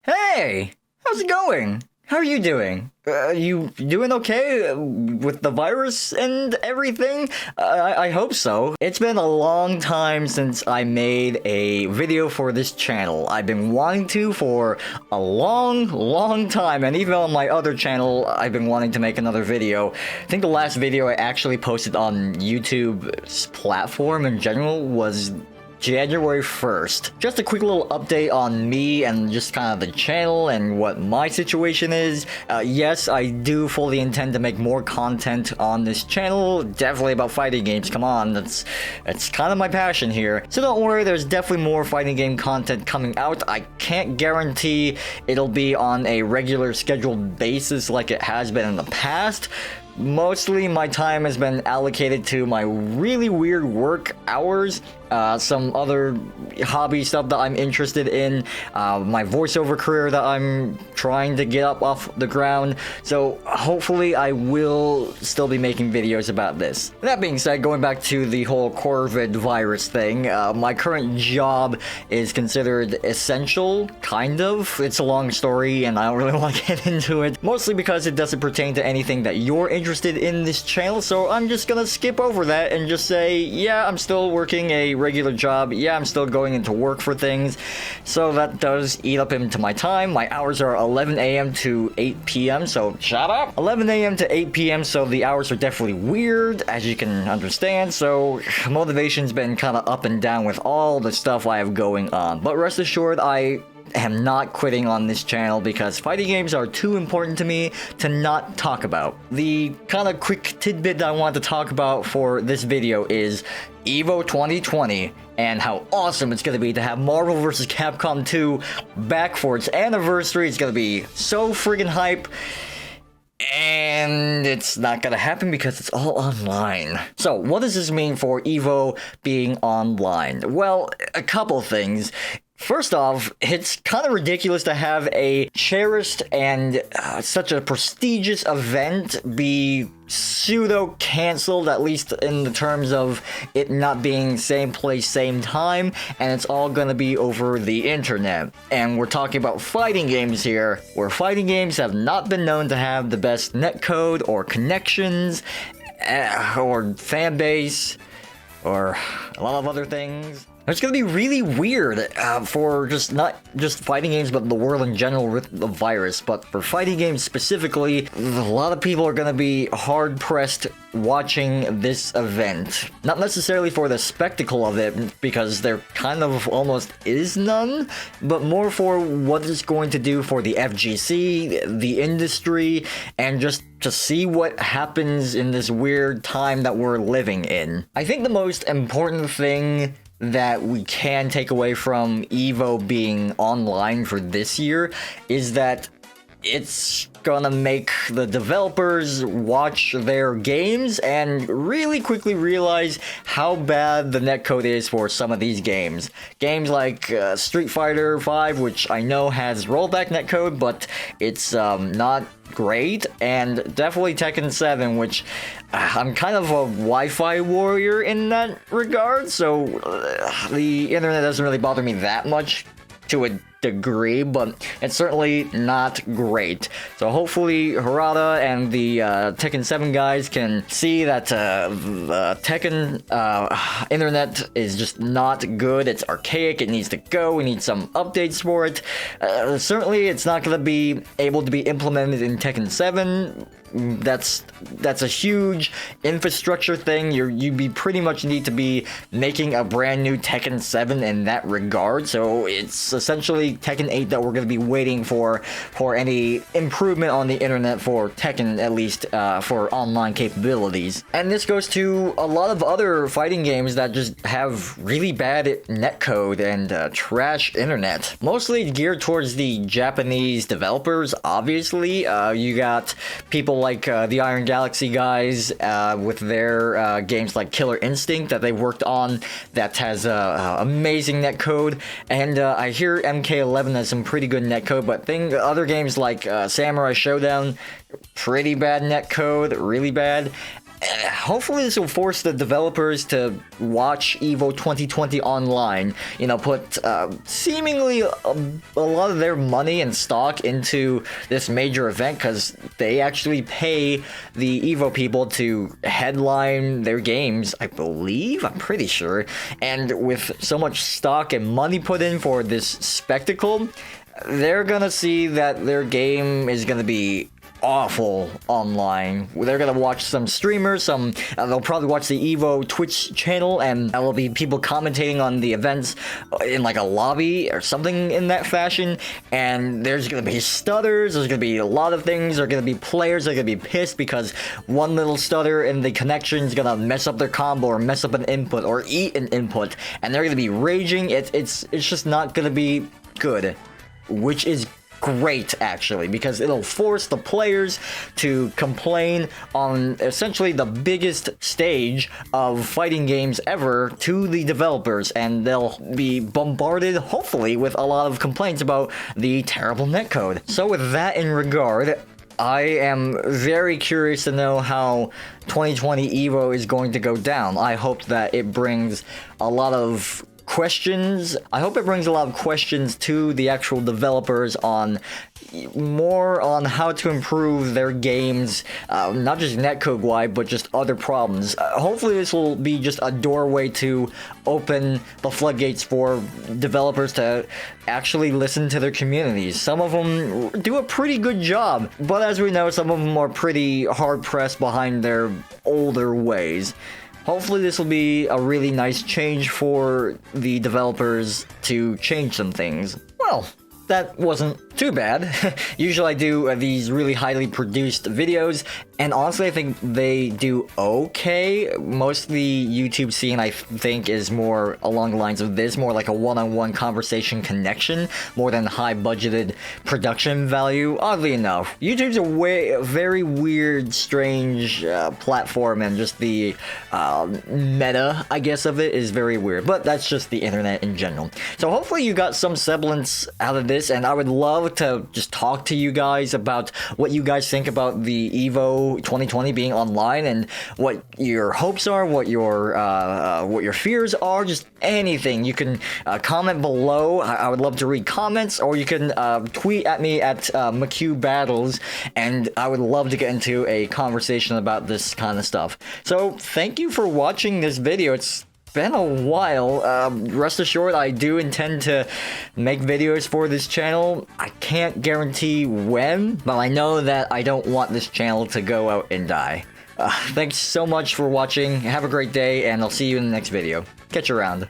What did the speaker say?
Hey, how's it going? How are you doing? You doing okay with the virus and everything? I hope so. It's been a long time since I made a video for this channel. I've been wanting to for a long time, and even on my other channel, I've been wanting to make another video. I think the last video I actually posted on YouTube's platform in general was January 1st. Just a quick little update on me and just kind of the channel and what my situation is. Yes, I do fully intend to make more content on this channel, definitely about fighting games. Come on, that's kind of my passion here. So don't worry, there's definitely more fighting game content coming out. I can't guarantee it'll be on a regular scheduled basis like it has been in the past. Mostly my time has been allocated to my really weird work hours, some other hobby stuff that I'm interested in, my voiceover career that I'm trying to get up off the ground, so hopefully I will still be making videos about this. That being said, going back to the whole COVID virus thing, my current job is considered essential, kind of. It's a long story and I don't really want to get into it, mostly because it doesn't pertain to anything that you're interested in this channel, so I'm just gonna skip over that and just say, yeah, I'm still working a regular job, yeah, I'm still going into work for things, so that does eat up into my time. My hours are 11 a.m. to 8 p.m., so shut up! 11 a.m. to 8 p.m., so the hours are definitely weird, as you can understand, so motivation's been kind of up and down with all the stuff I have going on, but rest assured, I am not quitting on this channel because fighting games are too important to me to not talk about. The kind of quick tidbit that I want to talk about for this video is EVO 2020 and how awesome it's going to be to have Marvel vs. Capcom 2 back for its anniversary. It's going to be so friggin' hype. And it's not gonna happen because it's all online. So what does this mean for EVO being online? Well, a couple things. First off, it's kind of ridiculous to have a cherished and such a prestigious event be pseudo-cancelled, at least in the terms of it not being same place, same time, and it's all gonna be over the internet. And we're talking about fighting games here, where fighting games have not been known to have the best netcode or connections, or fan base, or a lot of other things. It's gonna be really weird for not just fighting games, but the world in general with the virus. But for fighting games specifically, a lot of people are gonna be hard-pressed watching this event. Not necessarily for the spectacle of it, because there kind of almost is none, but more for what it's going to do for the FGC, the industry, and just to see what happens in this weird time that we're living in. I think the most important thing that we can take away from EVO being online for this year is that it's gonna make the developers watch their games and really quickly realize how bad the netcode is for some of these games. Games like Street Fighter V, which I know has rollback netcode, but it's not great, and definitely Tekken 7, which I'm kind of a Wi-Fi warrior in that regard, so the internet doesn't really bother me that much to a degree, but it's certainly not great. So hopefully Harada and the Tekken 7 guys can see that the Tekken internet is just not good. It's archaic. It needs to go. We need some updates for it. Certainly it's not going to be able to be implemented in Tekken 7. That's a huge infrastructure thing. You pretty much need to be making a brand new Tekken 7 in that regard. So it's essentially Tekken 8 that we're going to be waiting for any improvement on the internet for Tekken, at least for online capabilities. And this goes to a lot of other fighting games that just have really bad netcode and trash internet. Mostly geared towards the Japanese developers, obviously. You got people like the Iron Galaxy guys with their games like Killer Instinct that they worked on that has amazing netcode, and I hear MK11 has some pretty good netcode, but other games like Samurai Showdown, pretty bad netcode, really bad. hopefully this will force the developers to watch EVO 2020 online, put seemingly a lot of their money and stock into this major event, because they actually pay the EVO people to headline their games, I believe, I'm pretty sure, and with so much stock and money put in for this spectacle, they're gonna see that their game is gonna be awful online. They're gonna watch some streamers, they'll probably watch the EVO Twitch channel, and there will be people commentating on the events in like a lobby or something in that fashion, and there's gonna be stutters, there's gonna be a lot of things, there's gonna be players that are gonna be pissed because one little stutter in the connection is gonna mess up their combo or mess up an input or eat an input, and they're gonna be raging. It's just not gonna be good, which is great, actually, because it'll force the players to complain on essentially the biggest stage of fighting games ever to the developers, and they'll be bombarded, hopefully, with a lot of complaints about the terrible netcode. So with that in regard, I am very curious to know how 2020 EVO is going to go down. I hope that it brings a lot of questions. I hope it brings a lot of questions to the actual developers on more on how to improve their games, not just netcode wide, but just other problems. Hopefully this will be just a doorway to open the floodgates for developers to actually listen to their communities. Some of them do a pretty good job, but as we know, some of them are pretty hard pressed behind their older ways. Hopefully this will be a really nice change for the developers to change some things. Well, that wasn't too bad. Usually I do these really highly produced videos, and honestly I think they do okay. Most of the YouTube scene I think is more along the lines of this, more like a one-on-one conversation connection, more than high budgeted production value. Oddly enough, YouTube's a very weird, strange platform, and just the meta, I guess, of it is very weird, but that's just the internet in general. So hopefully you got some semblance out of this, and I would love to just talk to you guys about what you guys think about the EVO 2020 being online, and what your hopes are, what your fears are, just anything. You can comment below. I would love to read comments, or you can tweet at me at McHughBattles, and I would love to get into a conversation about this kind of stuff. So thank you for watching this video. It's been a while. Rest assured, I do intend to make videos for this channel. I can't guarantee when, but I know that I don't want this channel to go out and die. Thanks so much for watching. Have a great day, and I'll see you in the next video. Catch you around.